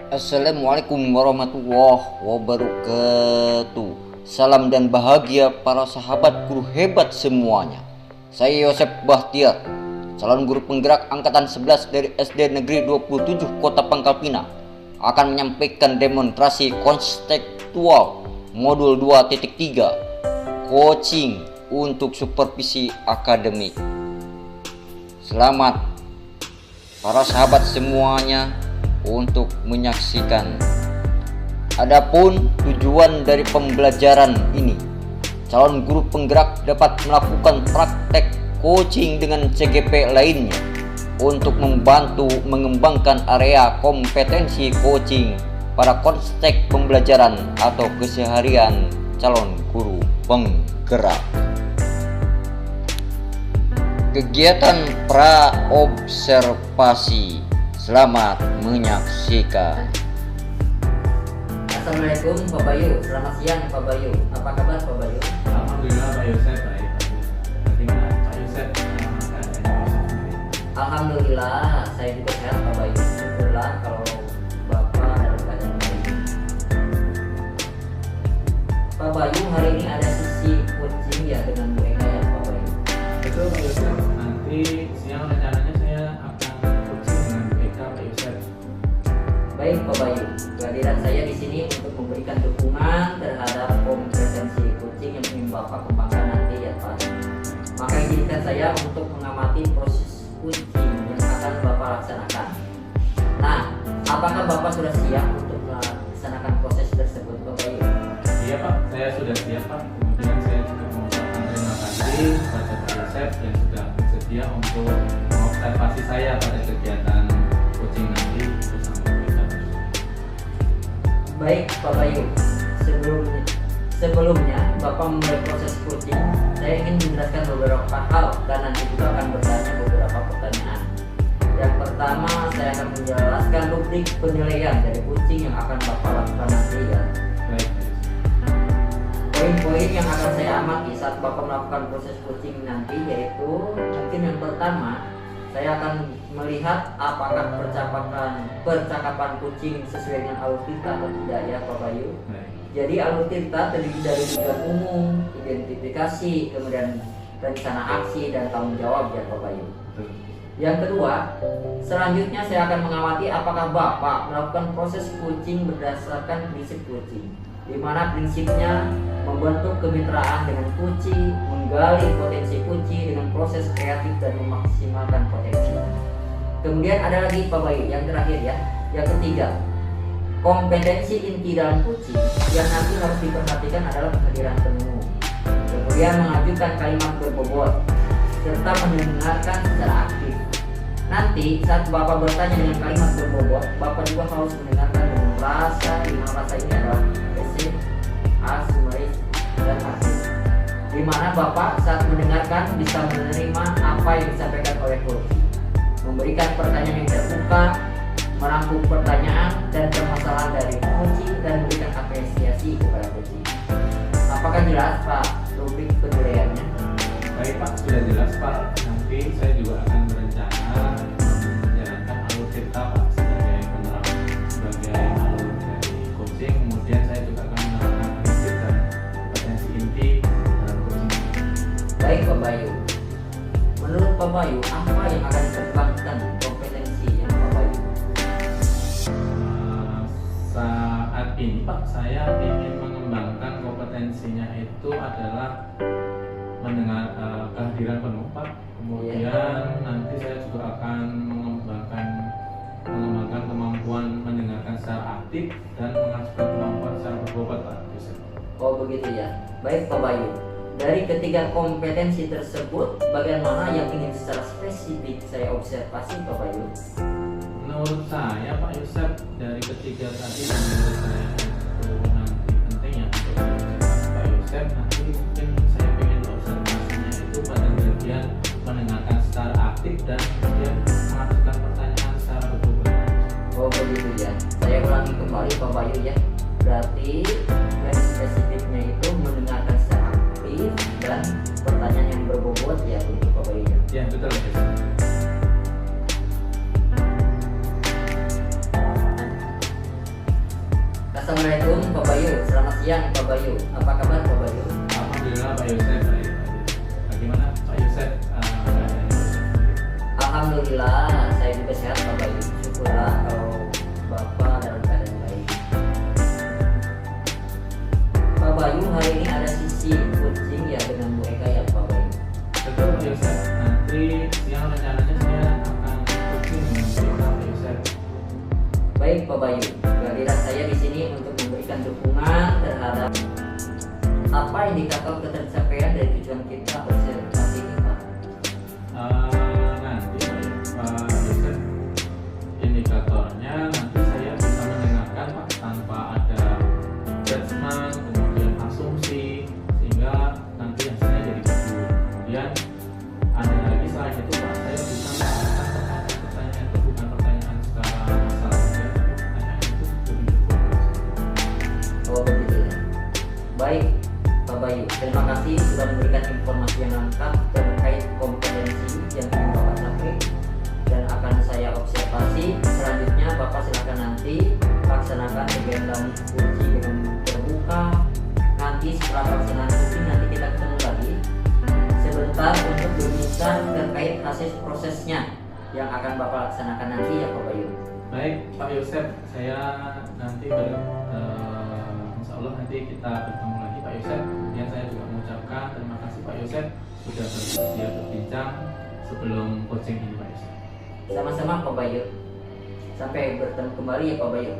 Assalamualaikum warahmatullahi wabarakatuh. Salam dan bahagia para sahabat guru hebat semuanya. Saya Yosep Bahtiar, calon guru penggerak angkatan 11 dari SD Negeri 27 Kota Pangkal Pinang, akan menyampaikan demonstrasi konstekstual modul 2.3 coaching untuk supervisi akademik. Selamat para sahabat semuanya untuk menyaksikan. Adapun tujuan dari pembelajaran ini, calon guru penggerak dapat melakukan praktek coaching dengan CGP lainnya untuk membantu mengembangkan area kompetensi coaching pada konteks pembelajaran atau keseharian calon guru penggerak. Kegiatan pra-observasi. Selamat menyaksikan. Assalamualaikum Pak Bayu, selamat siang Pak Bayu. Apa kabar Pak Bayu? Alhamdulillah Pak Yosef, baik. Bagaimana Pak Yosef? Alhamdulillah, saya juga sehat Pak Bayu. Syukurlah kalau Bapak dalam keadaan baik. Pak Bayu, hari ini ada sesi coaching ya dengan Bu Eka ya Pak Bayu? Betul Pak Yosef, nanti siang rencananya saya akan coaching dengan Bu Eka Pak Yosef. Baik Pak Bayu, kehadiran saya di sini untuk memberikan dukungan terhadap kompetensi coaching yang ingin Bapak kembangkan nanti ya Pak. Maka izinkan saya untuk mengamati proses coaching yang akan Bapak laksanakan. Nah, apakah Bapak sudah siap untuk melaksanakan proses tersebut Pak Bayu? Iya Pak, saya sudah siap Pak. Kemudian saya juga mengucapkan terima kasih kepada Pak Yosef yang sudah bersedia untuk mengobservasi saya pada kegiatan coaching nanti bersama Bu Eka. Baik Pak Bayu, sebelumnya Bapak memulai proses coaching, saya ingin menjelaskan beberapa hal dan nanti juga akan bertanya beberapa pertanyaan. Yang pertama, saya akan menjelaskan rubrik penilaian dari coaching yang akan Bapak lakukan nanti ya. Baik. Poin-poin yang akan saya amati saat Bapak melakukan proses coaching nanti yaitu mungkin yang pertama, saya akan melihat apakah percakapan coaching sesuai dengan alur tirta atau tidak ya Pak Bayu. Baik. Jadi alur tirta terdiri dari tujuan umum, identifikasi, kemudian rencana aksi dan tanggung jawab ya Pak Bayu. Betul. Yang kedua, selanjutnya saya akan mengamati apakah Bapak melakukan proses coaching berdasarkan prinsip coaching, di mana prinsipnya membentuk kemitraan dengan kunci, menggali potensi kunci dengan proses kreatif dan memaksimalkan potensi. Kemudian ada lagi Pak Bayu, yang terakhir ya, yang ketiga, kompetensi inti dalam kunci yang nanti harus diperhatikan adalah kehadiran penemu, kemudian mengajukan kalimat berbobot, serta mendengarkan secara aktif. Nanti saat Bapak bertanya dengan kalimat berbobot, Bapak juga harus mendengarkan dengan rasa, di mana rasa ini adalah pasif, asumeris, dan aktif. Di mana Bapak saat mendengarkan bisa menerima apa yang disampaikan oleh coach, memberikan pertanyaan yang terbuka, merangkum pertanyaan dan permasalahan dari coach, dan memberikan apresiasi kepada coach. Apakah jelas Pak rubrik penilaiannya? Baik Pak, sudah jelas Pak. Nanti saya juga akan berencana menjalankan alur tirta Pak sebagai penerap, sebagai alur dari coaching. Kemudian saya juga akan menerapkan prinsip dan kompetensi inti dalam coaching. Baik Pak Bayu, menurut Pak Bayu apa yang akan dikembangkan kompetensi yang Pak Bayu? Saat ini Pak, saya ingin mengembangkan kompetensinya itu adalah mendengar kehadiran penuh Pak. Kemudian nanti saya juga akan mengembangkan kemampuan mendengarkan secara aktif dan menghasilkan kemampuan secara berbobot Pak. Oh begitu ya. Baik Pak Bayu, dari ketiga kompetensi tersebut bagaimana yang ingin secara spesifik saya observasi Pak Bayu? Menurut saya Pak Yosef, dari ketiga tadi yang menurut saya itu nanti penting ya untuk diobservasi Pak Yosef, nanti mungkin saya ingin observasinya itu pada bagian mendengarkan secara aktif dan kemudian mengajukan pertanyaan secara berbobot. Oh begitu ya. Saya ulangi kembali Pak Bayu ya. Berarti yang spesifiknya itu mendengarkan secara aktif dan pertanyaan yang berbobot ya untuk Pak Bayu ya. Ya betul Pak Yosef. Assalamualaikum Pak Bayu. Selamat siang Pak Bayu. Apa kabar Pak Bayu? Alhamdulillah Pak Yosef, baik. Bagaimana Pak Yosef? Alhamdulillah saya juga sehat Pak Bayu. Syukurlah kalau Bapak dalam keadaan baik. Pak Bayu, hari ini ada sisi coaching ya dengan Bu Eka ya Pak Bayu. Betul Pak Yosef. Nanti siang rencananya saya akan coaching dengan Pak Yosef. Baik Pak Bayu, kehadiran saya di sini untuk memberikan dukungan terhadap apa indikator ketercapaian dari tujuan kita observasi ini Pak. Nanti Pak Yosef, indikatornya nanti saya bisa mendengarkan Pak tanpa ada judgement, kemudian asumsi, sehingga nanti hasilnya jadi bagus. Kemudian ada lagi selain itu Pak, saya bisa mengatakan pertanyaan itu bukan pertanyaan secara asal saja, tapi pertanyaan itu lebih berfokus. Oh begitu ya. Baik Pak Bayu, terima kasih sudah memberikan informasi yang lengkap terkait kompetensi yang ingin Bapak capai dan akan saya observasi. Selanjutnya Bapak silakan nanti laksanakan kegiatan uji dengan terbuka. Nanti setelah pelaksanaan uji nanti kita ketemu lagi sebentar untuk berbincang terkait hasil prosesnya yang akan Bapak laksanakan nanti ya Pak Bayu. Baik Pak Yosef, saya nanti insya Allah nanti kita bertemu lagi Pak Yosef. Kemudian saya juga mengucapkan terima kasih Pak Yosef sudah bersedia berbincang sebelum coaching ini Pak Yosef. Sama-sama Pak Bayu. Sampai bertemu kembali ya Pak Bayu.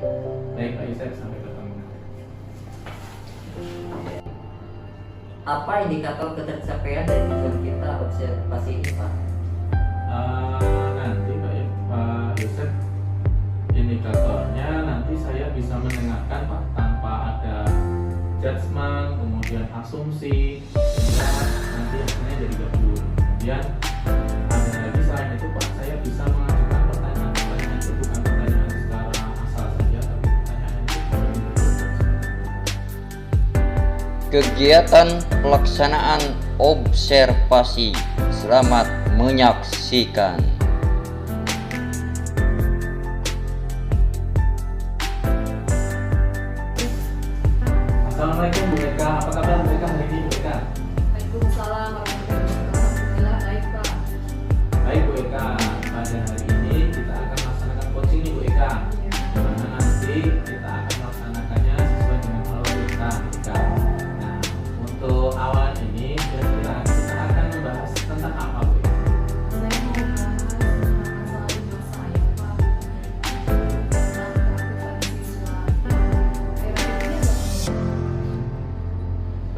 Baik Pak Yosef, sampai ketemu. Apa indikator ketercapaian dari tujuan kita observasi ini Pak? Nanti Pak Yosef, indikatornya nanti saya bisa mendengarkan Pak tanpa ada judgement, kemudian asumsi, sehingga nanti hasilnya jadi bagus. Kemudian ada lagi selain itu Pak, saya bisa mengajukan pertanyaan itu bukan pertanyaan secara asal saja, tapi pertanyaan itu lebih berfokus. Kegiatan pelaksanaan observasi. Selamat menyaksikan. Assalamualaikum Bu Eka, apa kabar Bu Eka hari ini Bu Eka? Waalaikumsalam warahmatullahi wabarakatuh. Alhamdulillah baik Pak. Baik Bu Eka, pada hari ini kita akan melaksanakan coaching nih Bu Eka. Dimana nanti kita akan melaksanakannya sesuai dengan alur kita Bu Eka. Nah, untuk awal ini kira-kira kita akan membahas tentang apa Bu Eka? Saya mau bahas tentang masalah di masa ya Pak. Tentang keaktifan siswa. Akhir-akhir ini ada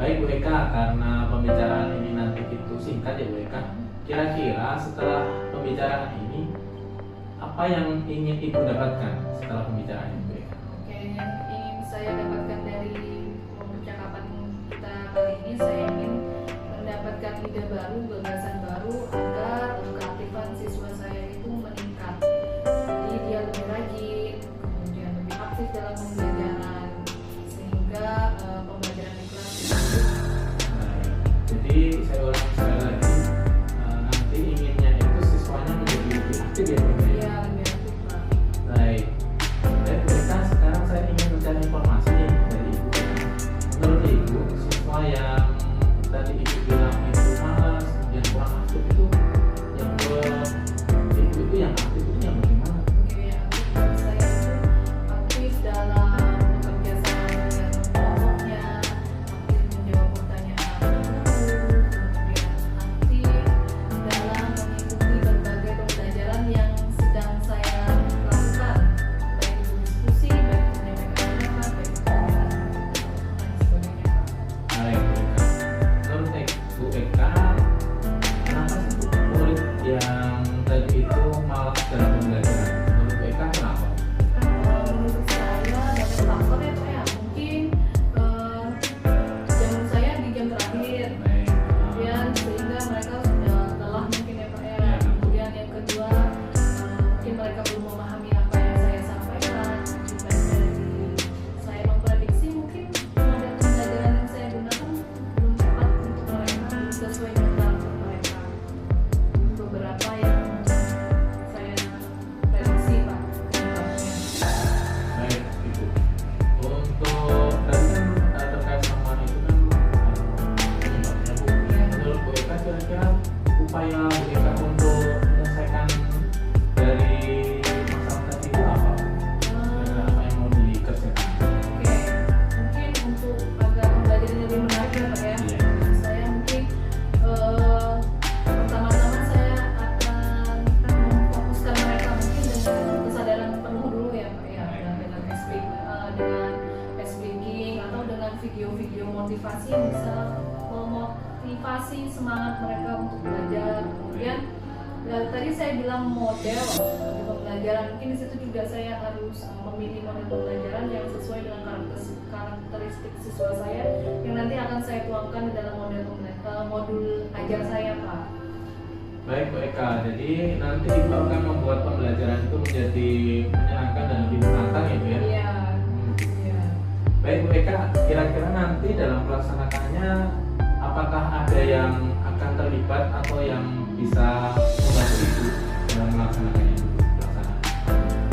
Baik Bu Eka, karena pembicaraan ini nanti itu singkat ya Bu Eka. Kira-kira setelah pembicaraan ini apa yang ingin Ibu dapatkan setelah pembicaraan ini Bu Eka? Oke, yang ingin saya dapatkan dari percakapan kita kali ini, saya ingin mendapatkan ide baru, gagasan baru agar keaktifan siswa saya itu meningkat. Jadi dia lebih rajin, kemudian lebih aktif dalam pembelajaran, sehingga pembelajaran di kelas itu Baik, jadi saya ulang sekali lagi, nanti inginnya itu siswanya menjadi lebih aktif ya Bu Eka? dia lebih aktif Pak. Baik, baik Bu Eka, sekarang saya ingin mencari informasi nih dari Ibu. Menurut Ibu, siswa yang tadi Ibu bilang itu malas, kemudian kurang aktif itu, yang menurut Ibu itu yang aktif itu yang bagaimana? Oke, aktif saya itu aktif dalam video-video motivasi yang bisa memotivasi semangat mereka untuk belajar. Kemudian tadi saya bilang model pembelajaran, mungkin di situ juga saya harus memilih model pembelajaran yang sesuai dengan karakteristik siswa saya yang nanti akan saya tuangkan di dalam modul ajar saya, Pak. Baik Bu Eka, jadi nanti Ibu akan membuat pembelajaran itu menjadi menyenangkan dan lebih menantang ya Bu ya? Iya. Iya. Baik Bu Eka, kira-kira nanti dalam pelaksanakannya apakah ada yang akan terlibat atau yang bisa membantu Ibu dalam melaksanakannya?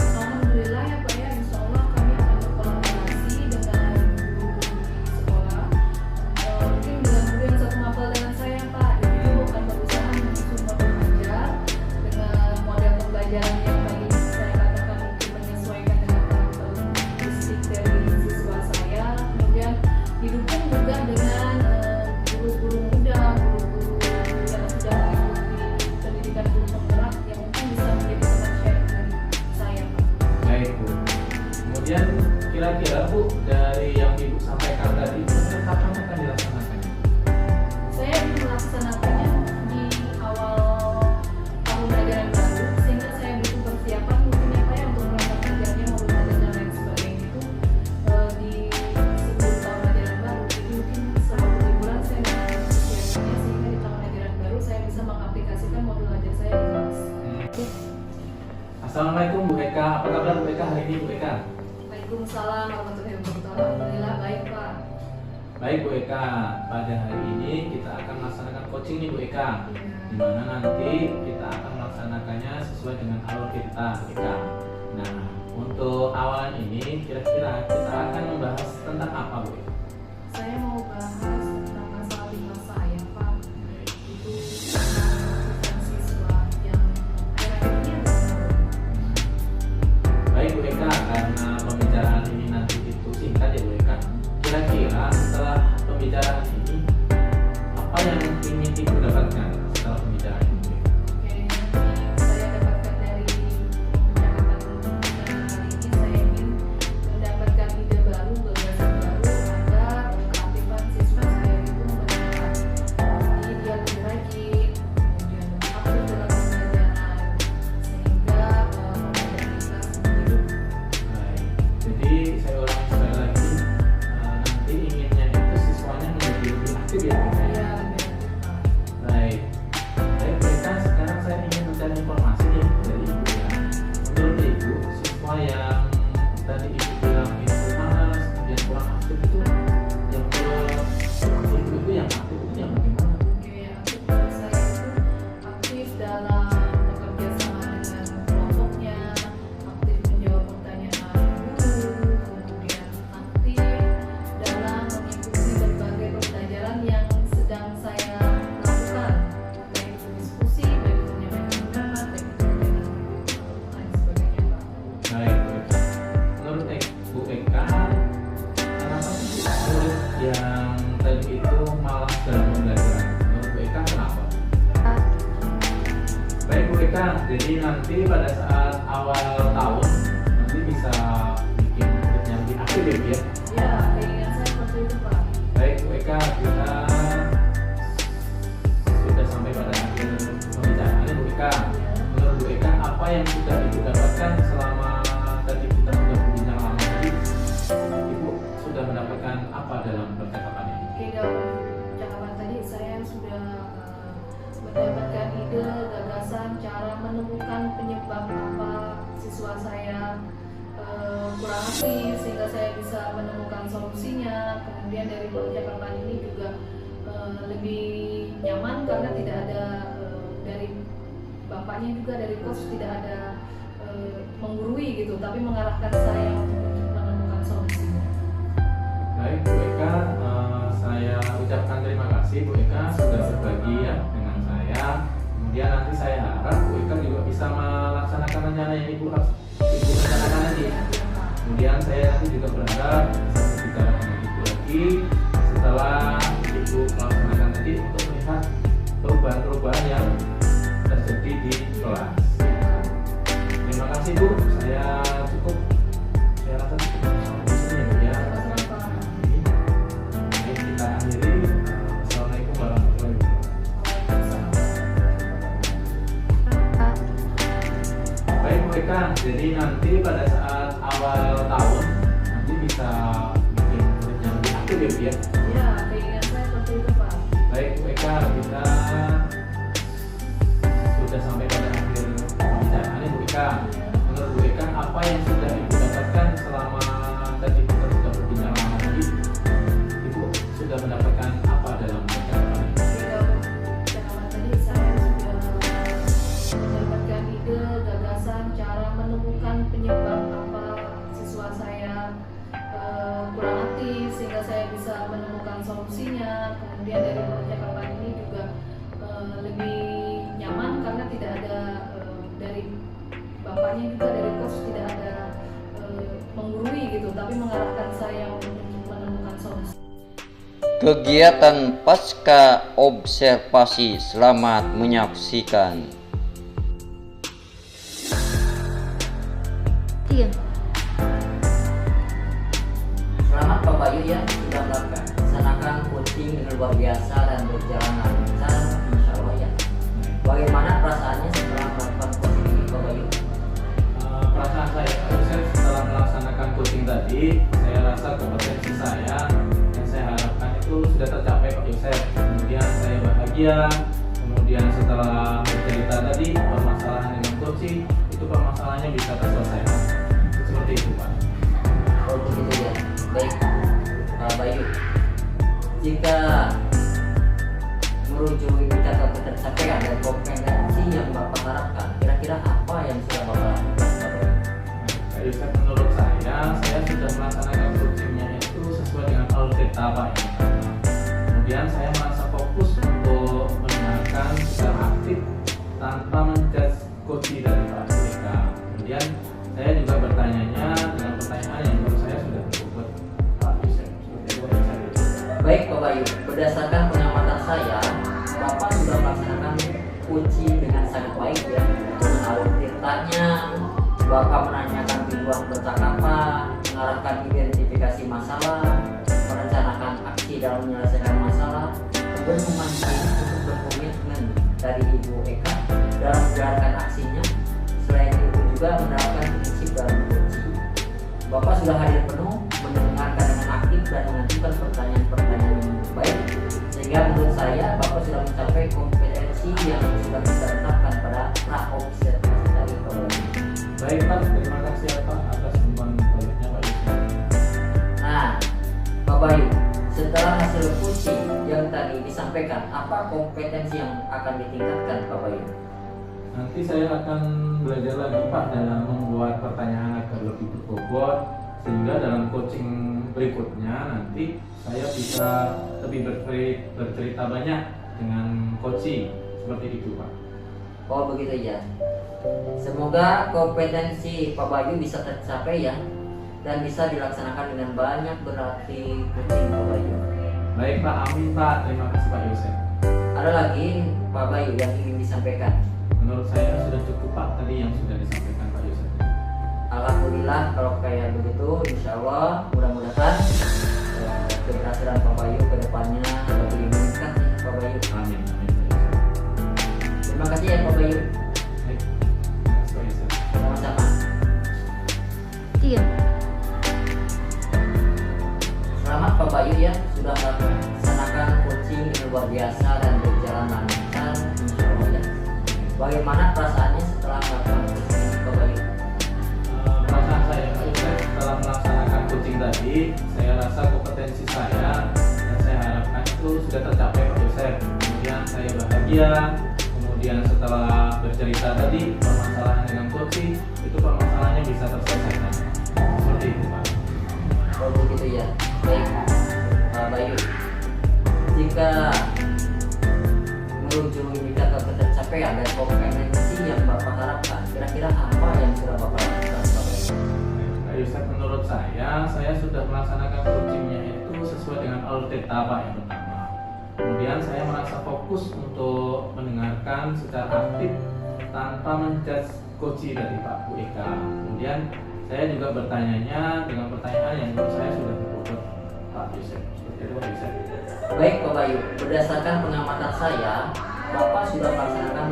Alhamdulillah ya Pak ya, insya Allah kami akan berkolaborasi dengan guru-guru di sekolah. Mungkin dengan guru yang satu mapel dengan saya Pak, jadi Ibu akan berusaha menyusun model ajar dengan model pembelajaran yang tadi saya katakan itu menyesuaikan dengan karakteristik dari siswa saya. Kemudian didukung juga dengan guru-guru muda, guru-guru yang sudah mengikuti pendidikan guru penggerak yang mungkin bisa menjadi teman share dari saya Pak. Baik Bu. Kemudian kira-kira Bu, dari yang Ibu sampaikan tadi, kapan akan dilaksanakan? Saya ingin melaksanakannya di awal tahun ajaran baru, sehingga saya butuh persiapan mungkin ya Pak ya untuk berangkat ajarnya maupun ajar dan lain sebagainya itu di sebelum tahun ajaran baru. Jadi mungkin selama liburan saya melakukan persiapannya sehingga di tahun ajaran baru saya bisa mengaplikasikan modul ajar saya di kelas. Assalamualaikum Bu Eka, apa kabar Bu Eka hari ini Bu Eka? Waalaikumsalam warahmatullahi wabarakatuh. Alhamdulillah baik Pak. Baik Bu Eka, pada hari ini kita akan melaksanakan coaching nih Bu Eka, di mana nanti kita akan melaksanakannya sesuai dengan alur kita Bu Eka. Nah, untuk awalan ini kira-kira kita akan membahas tentang apa Bu Eka? Saya mau bahas tentang masalah di masa saya Pak. Itu tentang siswa yang akhir-akhir ini ada. Baik Bu Eka, karena pembicaraan ini nanti itu singkat ya Bu Eka. Kira-kira setelah pembicaraan ini apa yang ingin Ibu dapatkan setelah pembicaraan ini Bu Eka? Oke, yang saya dapatkan dari percakapan kita kali ini, saya ingin mendapatkan ide baru, gagasan baru agar keaktifan siswa saya itu meningkat. Jadi dia lebih rajin, kemudian lebih aktif dalam pembelajaran, sehingga pembelajaran kita hidup. Baik, jadi saya ulangi sekali lagi, nanti inginnya itu siswanya menjadi lebih aktif ya Bu Eka? Ya, lebih aktif, Pak. Baik, baik Bu Eka, sekarang saya ingin mencari informasi nih dari Ibu ya. Menurut Ibu, siswa yang tadi Ibu bilang itu malas, kemudian kurang aktif itu, yang menurut Ibu itu yang aktif itu yang bagaimana? Oke, aktif menurut saya itu aktif dalam bekerja sama dengan kelompoknya, aktif menjawab pertanyaan guru, kemudian aktif dalam mengikuti berbagai pembelajaran yang sedang saya lakukan, baik itu diskusi, baik itu menyampaikan pendapat, baik itu dengan lain sebagainya Pak. Baik Bu Eka, menurut Bu Eka, kenapa sih murid yang tadi itu malas dalam pembelajaran? Menurut Bu Eka kenapa? Baik Bu Eka, jadi nanti pada saat awal tahun nanti bisa bikin muridnya lebih aktif ya Bu ya? Ya, keinginan saya seperti itu Pak. Baik Bu Eka, kita sudah sampai pada akhir pembicaraan Bu Eka. Menurut Bu Eka, apa yang sudah Ibu dapatkan selama tadi kita sudah berbincang lama tadi? Ibu sudah mendapatkan apa dalam percakapan ini? Oke, dalam percakapan tadi saya sudah mendapatkan ide, gagasan, cara menemukan penyebab apa siswa saya kurang aktif sehingga saya bisa menemukan solusinya. Kemudian dari percakapan ini juga lebih nyaman karena tidak ada dari bapaknya juga dari coach tidak ada menggurui gitu, tapi mengarahkan saya untuk menemukan solusinya. Baik Bu Eka, saya ucapkan terima kasih Bu Eka sudah berbagi ya dengan saya. Kemudian nanti saya harap Bu Eka juga bisa melaksanakan rencana yang Ibu rencanakan nanti. Kemudian saya nanti juga berharap bisa berbicara dengan Ibu lagi setelah Ibu melaksanakan tadi untuk melihat perubahan-perubahan yang terjadi di kelas. Terima kasih Bu, saya rasa cukup sampai di sini ya Bu ya. Sama-sama, Pak. kemudian dari percakapan ini juga lebih nyaman karena tidak ada dari bapaknya juga dari coach tidak ada menggurui gitu, tapi mengarahkan saya untuk menemukan solusi. Kegiatan pasca observasi, selamat menyaksikan. Iya. Selamat Pak Bayu ya sudah melaksanakan coaching dengan luar biasa dan berjalan lancar, insya Allah ya. Bagaimana perasaannya setelah melakukan coaching ini Pak Bayu? Perasaan saya Pak Yusef setelah melaksanakan coaching tadi, saya rasa kompetensi saya yang saya harapkan itu sudah tercapai Pak Yusef. Kemudian saya bahagia. Kemudian setelah bercerita tadi permasalahan dengan coaching, itu permasalahannya bisa terselesaikan. Seperti itu Pak. Oh begitu ya. Baik Pak Bayu, jika merujuk indikator tercapaian dan kompetensi yang Bapak harapkan, kira-kira apa yang sudah Bapak lakukan Pak Bayu? Pak Yusef, menurut saya sudah melaksanakan coachingnya itu sesuai dengan alur data Pak. Kemudian saya merasa fokus untuk mendengarkan secara aktif tanpa menjudge coaching dari Pak Eka. Kemudian saya juga bertanya-nya dengan pertanyaan yang menurut saya sudah cukup Pak Yusef. Seperti itu Pak Yusef. Baik Pak Bayu, berdasarkan pengamatan saya, Bapak sudah melaksanakan coaching dengan sangat baik ya. Dengan alur ceritanya, Bapak menanyakan tujuan percakapan, mengarahkan identifikasi masalah, merencanakan aksi dalam menyelesaikan masalah, kemudian memancing untuk berkomitmen dari Ibu Eka dalam menjalankan aksinya. Selain itu juga menerapkan prinsip dalam coaching. Bapak sudah hadir penuh, mendengarkan dengan aktif dan mengajukan pertanyaan-pertanyaan yang baik, sehingga menurut saya Bapak sudah mencapai kompetensi yang sudah kita tetapkan pada pra-observasi tadi Pak Bayu. Baik Pak, terima kasih ya Pak atas dukungan baiknya Pak Yusef. Nah, Pak Bayu, setelah hasil coaching yang tadi disampaikan, apa kompetensi yang akan ditingkatkan Pak Bayu? Nanti saya akan belajar lagi Pak dalam membuat pertanyaan agar lebih berbobot, sehingga dalam coaching berikutnya nanti saya bisa lebih bercerita banyak dengan coaching, seperti itu Pak. Oh begitu ya. Semoga kompetensi Pak Bayu bisa tercapai ya, dan bisa dilaksanakan dengan banyak berarti coaching Pak Bayu. Baik Pak, amin Pak, terima kasih Pak Yusef. Ada lagi Pak Bayu yang ingin disampaikan? Menurut saya sudah cukup Pak tadi yang sudah disampaikan Pak Yusef. Alhamdulillah kalau kayak begitu, insya Allah mudah-mudahan keberhasilan Pak Bayu ke depannya lebih meningkat nih Pak Bayu. Amin, amin Pak Yusef. Terima kasih ya Pak Bayu. Baik, terima kasih Pak Yusef. Sama-sama. Iya. Selamat Pak Bayu ya sudah melaksanakan coaching yang luar biasa dan berjalan lancar, insya Allah ya. Bagaimana perasaannya setelah melakukan coaching ini Pak Bayu? Perasaan saya Pak Yusef setelah melaksanakan coaching tadi, saya rasa kompetensi saya yang saya harapkan itu sudah tercapai Pak Yusef. Kemudian saya bahagia. Kemudian setelah bercerita tadi permasalahan dengan coaching, itu permasalahannya bisa terselesaikan. Seperti itu Pak. Oh begitu ya. Baik Pak Bayu, jika merujuk indikator tercapaian dan kompetensi yang Bapak harapkan, kira-kira apa yang sudah Bapak lakukan Pak Bayu? Pak Yusef, menurut saya sudah melaksanakan coachingnya itu sesuai dengan alur data Pak yang pertama. Kemudian saya merasa fokus untuk mendengarkan secara aktif tanpa menjudge coaching dari Pak Bu Eka. Kemudian saya juga bertanya-nya dengan pertanyaan yang menurut saya sudah berbobot Pak Yusef. Seperti itu Pak Yusef. Baik Pak Bayu, berdasarkan pengamatan saya, Bapak sudah melaksanakan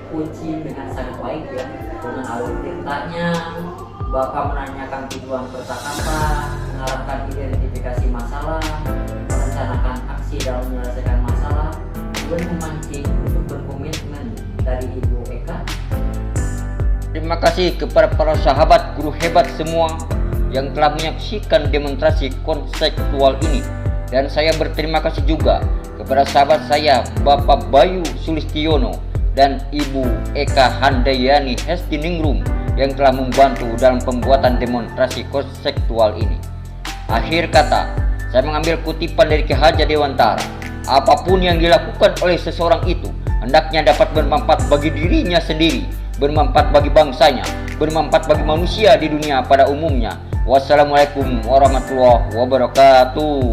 coaching dengan sangat baik ya. Dengan alur ceritanya, Bapak menanyakan tujuan percakapan, mengarahkan identifikasi masalah, merencanakan aksi dalam menyelesaikan masalah, kemudian memancing untuk berkomitmen dari Ibu Eka. Terima kasih kepada para sahabat guru hebat semua yang telah menyaksikan demonstrasi konseptual ini. Dan saya berterima kasih juga kepada sahabat saya Bapak Bayu Sulistiono dan Ibu Eka Handayani Hestiningrum yang telah membantu dalam pembuatan demonstrasi konseptual ini. Akhir kata, saya mengambil kutipan dari Ki Hajar Dewantara. apapun yang dilakukan oleh seseorang itu hendaknya dapat bermanfaat bagi dirinya sendiri, bermanfaat bagi bangsanya, bermanfaat bagi manusia di dunia pada umumnya. Wassalamualaikum warahmatullahi wabarakatuh.